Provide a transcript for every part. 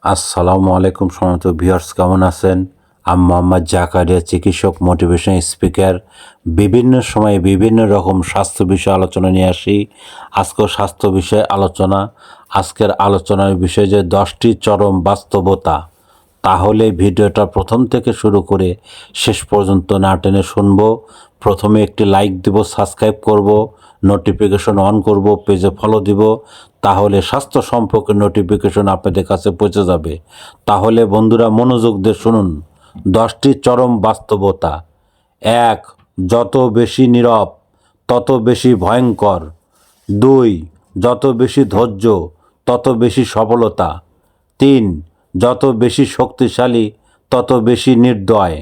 আসসালামু আলাইকুম সম্মানিত ভিউয়ার্স, কেমন আছেন? আমি মোহাম্মদ জাকারিয়া, চিকিৎসক, মোটিভেশন স্পিকার। বিভিন্ন সময়ে বিভিন্ন রকম স্বাস্থ্য বিষয়ে আলোচনা নিয়ে আসি। আজকেও স্বাস্থ্য বিষয়ে আলোচনা। আজকের আলোচনার বিষয় যে 10টি চরম বাস্তবতা। তাহলে ভিডিওটা প্রথম থেকে শুরু করে শেষ পর্যন্ত না টেনে শুনবো। প্রথমে একটি লাইক দিব, সাবস্ক্রাইব করব, নোটিফিকেশন অন করব, পেজে ফলো দিব। তাহলে স্বাস্থ্য সম্পর্কে নোটিফিকেশন আপনাদের কাছে পৌঁছে যাবে। তাহলে বন্ধুরা মনোযোগ দিয়ে শুনুন। 10টি চরম বাস্তবতা। 1. যত বেশি নীরব তত বেশি ভয়ঙ্কর। 2. যত বেশি ধৈর্য তত বেশি সফলতা। 3. যত বেশি শক্তিশালী তত বেশি নির্দয়।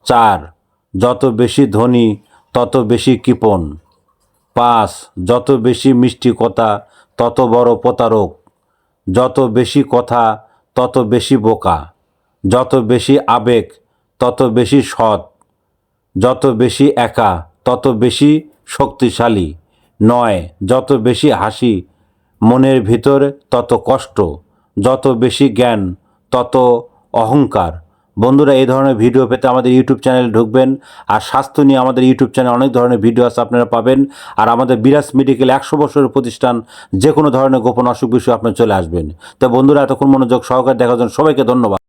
4. যত বেশি ধনী তত বেশি কৃপণ। 5. যত বেশি মিষ্টি কথা তত বড় প্রতারক। যত বেশি কথা তত বেশি বোকা। যত বেশি আবেগ তত বেশি সৎ। যত বেশি একা তত বেশি শক্তিশালী। 9. যত বেশি হাসি মনের ভিতর তত কষ্ট। যত বেশি জ্ঞান তত অহংকার। বন্ধুরা, এই ধরনের ভিডিও পেতে আমাদের ইউটিউব চ্যানেলে ঢুকবেন। আর স্বাস্থ্য নিয়ে আমাদের ইউটিউব চ্যানেলে অনেক ধরনের ভিডিও আছে, আপনারা পাবেন। আর আমাদের বিরাজ মেডিকেল 100 বছরের প্রতিষ্ঠান। যে কোনো ধরনের গোপন অসুখ বিষয়ে আপনি চলে আসবেন। তো বন্ধুরা, এতক্ষণ মনোযোগ সহকারে দেখার জন্য সবাইকে ধন্যবাদ।